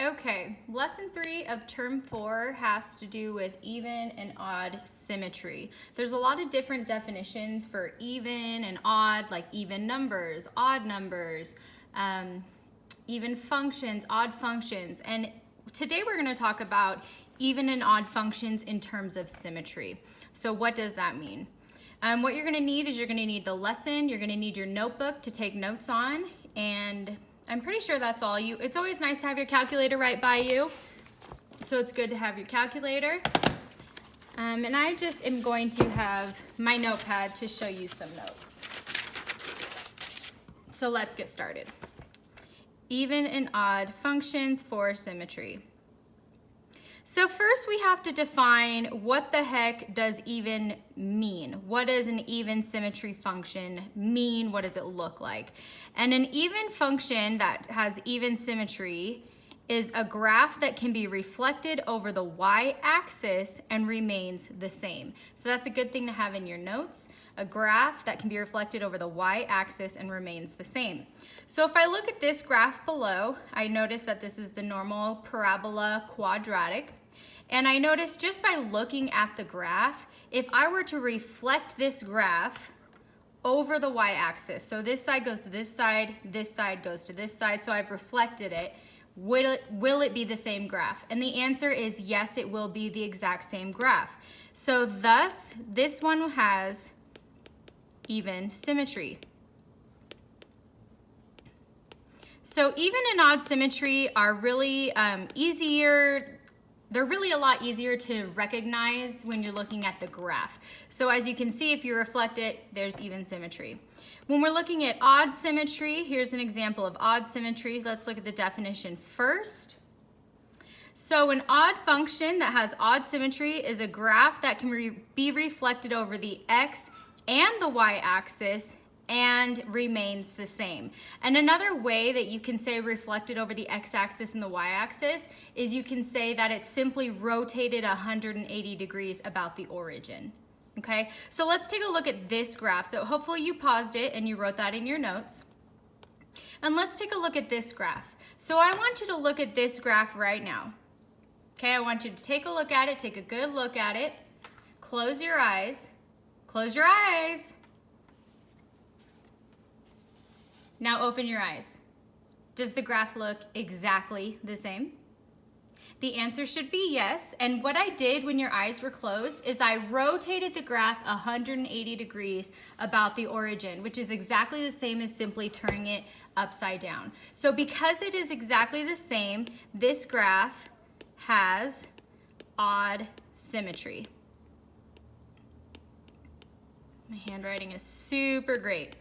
Okay, lesson 3 of term 4 has to do with even and odd symmetry. There's a lot of different definitions for even and odd, like even numbers, odd numbers, even functions, odd functions. And today we're going to talk about even and odd functions in terms of symmetry. So what does that mean? What you're going to need is you're going to need the lesson, you're going to need your notebook to take notes on, and I'm pretty sure that's all. It's always nice to have your calculator right by you, so it's good to have your calculator. And I just am going to have my notepad to show you some notes. So let's get started. Even and odd functions for symmetry. So first we have to define what the heck does even mean. What does an even symmetry function mean? What does it look like? And an even function that has even symmetry is a graph that can be reflected over the y-axis and remains the same. So that's a good thing to have in your notes. A graph that can be reflected over the y-axis and remains the same. So if I look at this graph below, I notice that this is the normal parabola quadratic. And I notice just by looking at the graph, if I were to reflect this graph over the y-axis, so this side goes to this side goes to this side, so I've reflected it, will it be the same graph? And the answer is yes, it will be the exact same graph. So thus, this one has even symmetry. So even and odd symmetry are really they're really a lot easier to recognize when you're looking at the graph. So as you can see, if you reflect it, there's even symmetry. When we're looking at odd symmetry, here's an example of odd symmetry. Let's look at the definition first. So an odd function that has odd symmetry is a graph that can be reflected over the x and the y-axis and remains the same. And another way that you can say reflected over the x-axis and the y-axis is you can say that it's simply rotated 180 degrees about the origin. Okay, so let's take a look at this graph. So hopefully you paused it and you wrote that in your notes. And let's take a look at this graph. So I want you to look at this graph right now. Okay, I want you to take a look at it, take a good look at it. Close your eyes. Close your eyes. Now open your eyes. Does the graph look exactly the same? The answer should be yes. And what I did when your eyes were closed is I rotated the graph 180 degrees about the origin, which is exactly the same as simply turning it upside down. So because it is exactly the same, this graph has odd symmetry. My handwriting is super great.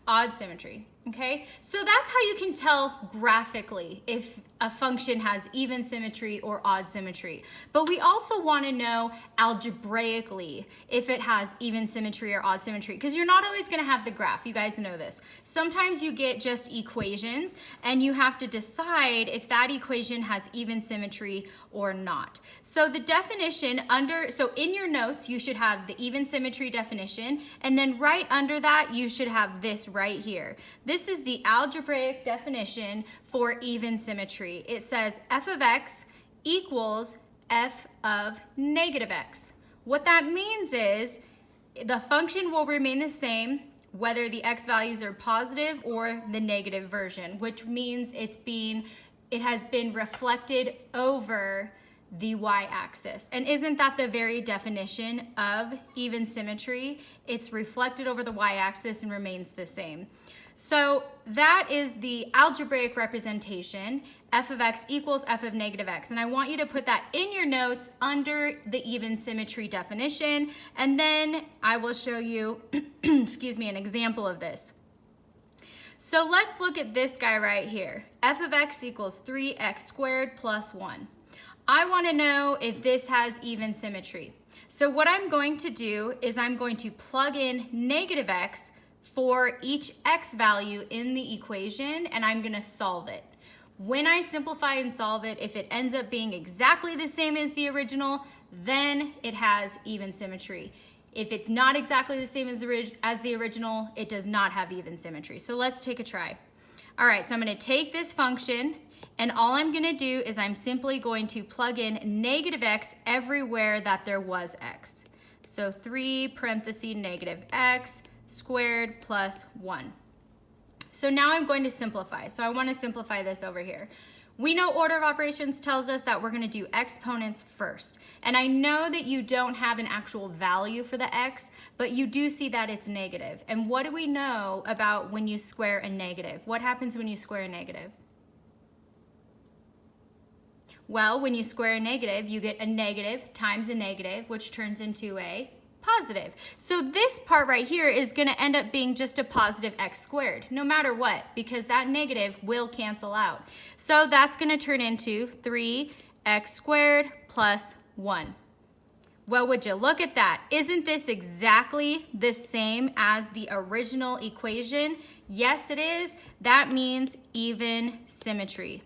Odd symmetry. Okay, so that's how you can tell graphically if a function has even symmetry or odd symmetry. But we also want to know algebraically if it has even symmetry or odd symmetry, because you're not always going to have the graph. You guys know this. Sometimes you get just equations and you have to decide if that equation has even symmetry or not. So the definition so in your notes you should have the even symmetry definition, and then right under that you should have this right here. This is the algebraic definition for even symmetry. It says f of x equals f of negative x. What that means is the function will remain the same whether the x values are positive or the negative version, which means it has been reflected over the y-axis. And isn't that the very definition of even symmetry? It's reflected over the y-axis and remains the same. So that is the algebraic representation, f of x equals f of negative x. And I want you to put that in your notes under the even symmetry definition, and then I will show you, excuse me, an example of this. So let's look at this guy right here. F of x equals 3x squared plus 1. I want to know if this has even symmetry. So what I'm going to do is I'm going to plug in negative x for each x value in the equation, and I'm going to solve it. When I simplify and solve it, if it ends up being exactly the same as the original, then it has even symmetry. If it's not exactly the same as the original, it does not have even symmetry. So let's take a try. All right, so I'm going to take this function And all I'm gonna do is I'm simply going to plug in negative x everywhere that there was x. So 3 parentheses negative x squared plus 1. So now I'm going to simplify. So I want to simplify this over here. We know order of operations tells us that we're going to do exponents first. And I know that you don't have an actual value for the x, but you do see that it's negative. And what do we know about when you square a negative? What happens when you square a negative? Well, when you square a negative, you get a negative times a negative, which turns into a positive. So this part right here is going to end up being just a positive x squared, no matter what, because that negative will cancel out. So that's going to turn into 3x squared plus 1. Well, would you look at that? Isn't this exactly the same as the original equation? Yes, it is. That means even symmetry.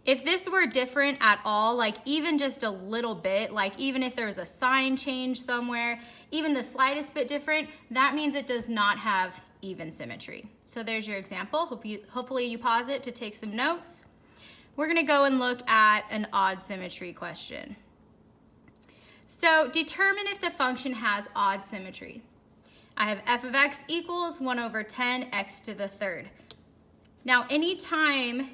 If this were different at all, like even just a little bit, like even if there was a sign change somewhere, even the slightest bit different, that means it does not have even symmetry. So there's your example. Hopefully you pause it to take some notes. We're gonna go and look at an odd symmetry question. So determine if the function has odd symmetry. I have f of x equals 1 over 10 x to the third. Now anytime,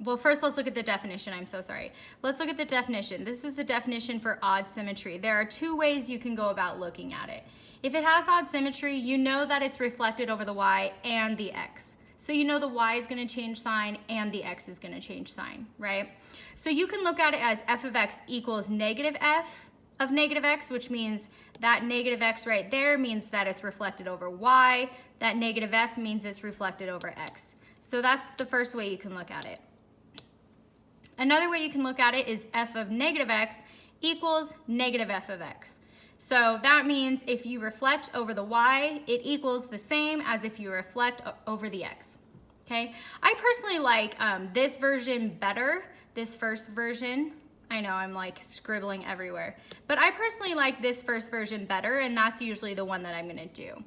well, first let's look at the definition. I'm so sorry. Let's look at the definition. This is the definition for odd symmetry. There are two ways you can go about looking at it. If it has odd symmetry, you know that it's reflected over the y and the x. So you know the y is going to change sign and the x is going to change sign, right? So you can look at it as f of x equals negative f of negative x, which means that negative x right there means that it's reflected over y. That negative f means it's reflected over x. So that's the first way you can look at it. Another way you can look at it is f of negative x equals negative f of x. So that means if you reflect over the y, it equals the same as if you reflect over the x. Okay? I personally like this version better, this first version. I know I'm like scribbling everywhere, but I personally like this first version better, and that's usually the one that I'm gonna do.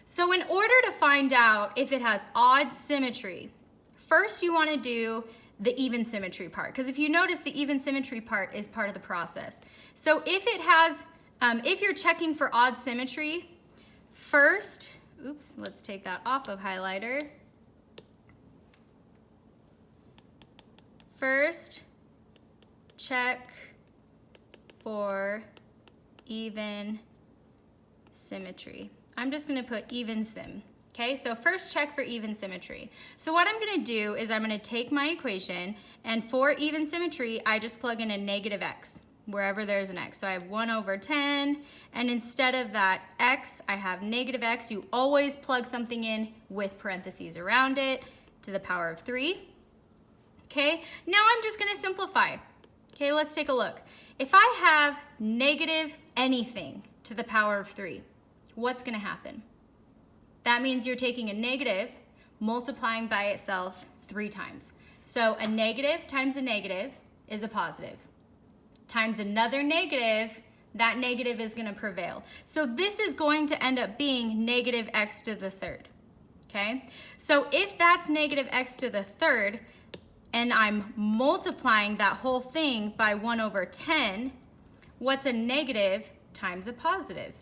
So in order to find out if it has odd symmetry, first you wanna do the even symmetry part, because if you notice, the even symmetry part is part of the process. So if it has, if you're checking for odd symmetry, first, oops, let's take that off of highlighter. First, check for even symmetry. I'm just gonna put even sim. Okay, so first check for even symmetry. So what I'm gonna do is I'm gonna take my equation, and for even symmetry, I just plug in a negative x, wherever there's an x. So I have 1 over 10, and instead of that x, I have negative x. You always plug something in with parentheses around it to the power of 3. Okay, now I'm just gonna simplify. Okay, let's take a look. If I have negative anything to the power of 3, what's gonna happen? That means you're taking a negative, multiplying by itself 3 times. So a negative times a negative is a positive. Times another negative, that negative is gonna prevail. So this is going to end up being negative x to the third, okay? So if that's negative x to the third, and I'm multiplying that whole thing by 1 over 10, what's a negative times a positive?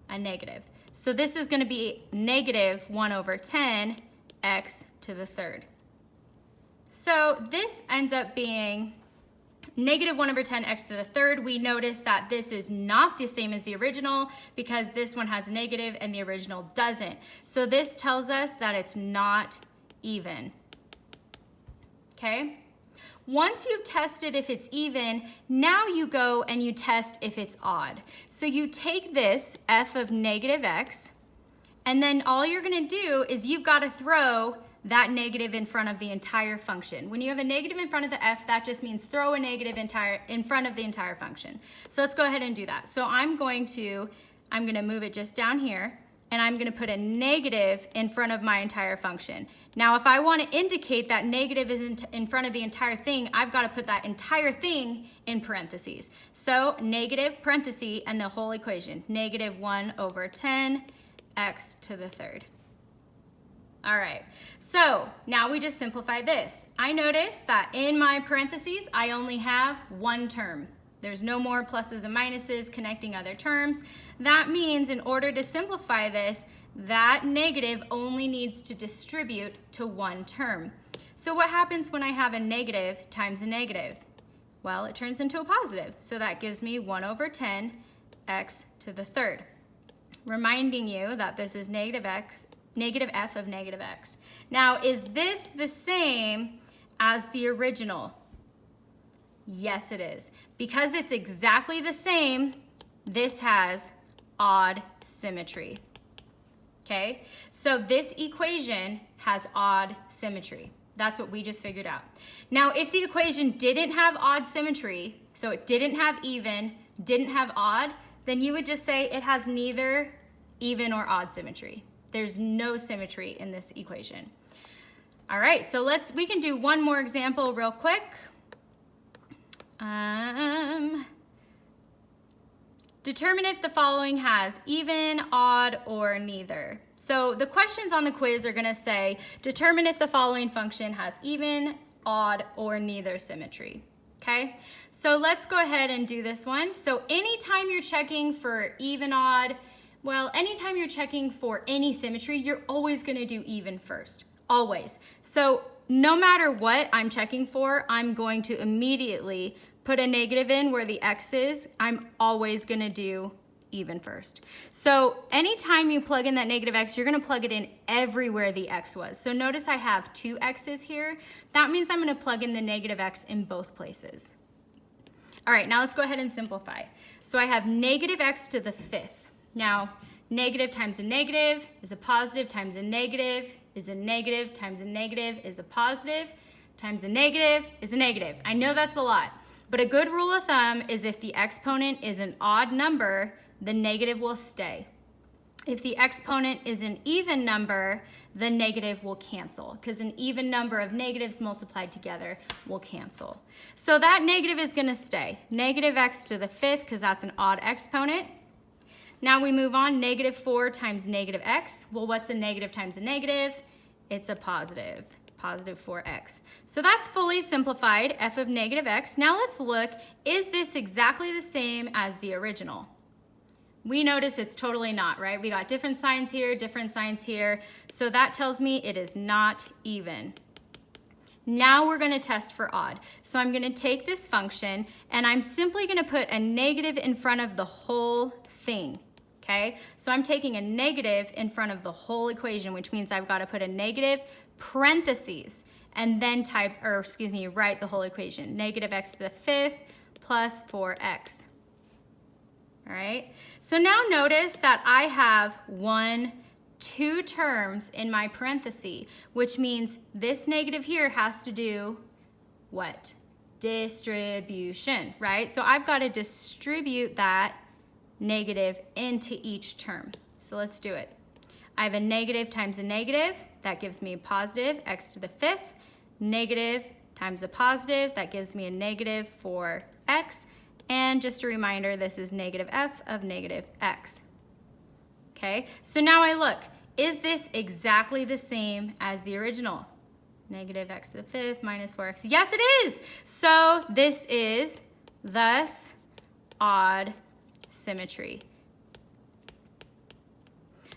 A negative. So this is going to be negative 1 over 10 x to the third. So this ends up being negative 1 over 10 x to the third. We notice that this is not the same as the original because this one has negative and the original doesn't. So this tells us that it's not even. Okay? Once you've tested if it's even, now you go and you test if it's odd. So you take this f of negative x, and then all you're gonna do is you've gotta throw that negative in front of the entire function. When you have a negative in front of the f, that just means throw a negative in front of the entire function. So let's go ahead and do that. So I'm gonna move it just down here, and I'm gonna put a negative in front of my entire function. Now, if I wanna indicate that negative is in front of the entire thing, I've gotta put that entire thing in parentheses. So negative parenthesis and the whole equation, negative 1 over 10 x to the third. All right, so now we just simplified this. I notice that in my parentheses, I only have one term. There's no more pluses and minuses connecting other terms. That means in order to simplify this, that negative only needs to distribute to one term. So what happens when I have a negative times a negative? Well, it turns into a positive. So that gives me 1 over 10 x to the third. Reminding you that this is negative f of negative x. Now, is this the same as the original? Yes, it is. Because it's exactly the same, this has odd symmetry. Okay? So this equation has odd symmetry. That's what we just figured out. Now, if the equation didn't have odd symmetry, so it didn't have even, didn't have odd, then you would just say it has neither even or odd symmetry. There's no symmetry in this equation. All right, so we can do one more example real quick. Determine if the following has even, odd, or neither. So the questions on the quiz are gonna say, determine if the following function has even, odd, or neither symmetry. Okay, so let's go ahead and do this one. So anytime you're checking for even, odd, well, anytime you're checking for any symmetry, you're always gonna do even first, always. So no matter what I'm checking for, I'm going to immediately put a negative in where the x is. I'm always gonna do even first. So anytime you plug in that negative x, you're gonna plug it in everywhere the x was. So notice I have 2 x's here. That means I'm gonna plug in the negative x in both places. All right, now let's go ahead and simplify. So I have negative x to the 5th. Now, negative times a negative is a positive times a negative is a negative times a negative is a positive times a negative is a negative. I know that's a lot, but a good rule of thumb is if the exponent is an odd number, the negative will stay. If the exponent is an even number, the negative will cancel, because an even number of negatives multiplied together will cancel. So that negative is gonna stay. Negative x to the 5th, because that's an odd exponent. Now we move on, negative 4 times negative x. Well, what's a negative times a negative? It's a positive, positive 4x. So that's fully simplified, f of negative x. Now let's look, is this exactly the same as the original? We notice it's totally not, right? We got different signs here, so that tells me it is not even. Now we're gonna test for odd. So I'm gonna take this function and I'm simply gonna put a negative in front of the whole thing, okay? So I'm taking a negative in front of the whole equation, which means I've gotta put a negative parentheses and then write the whole equation. Negative x to the 5th plus 4x. All right, so now notice that I have 2 terms in my parenthesis, which means this negative here has to do what? Distribution, right? So I've got to distribute that negative into each term. So let's do it. I have a negative times a negative, that gives me a positive, x to the 5th. Negative times a positive, that gives me a negative 4x. And just a reminder, this is negative f of negative x. Okay, so now I look, is this exactly the same as the original? Negative x to the 5th minus 4x. Yes, it is. So this is thus odd symmetry.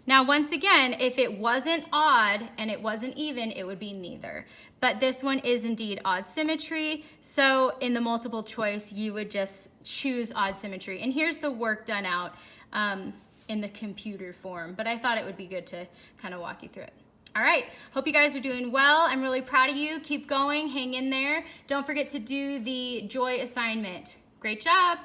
Now, once again, if it wasn't odd and it wasn't even, it would be neither. But this one is indeed odd symmetry. So in the multiple choice, you would just choose odd symmetry. And here's the work done out in the computer form. But I thought it would be good to kind of walk you through it. All right, hope you guys are doing well. I'm really proud of you. Keep going, hang in there. Don't forget to do the joy assignment. Great job.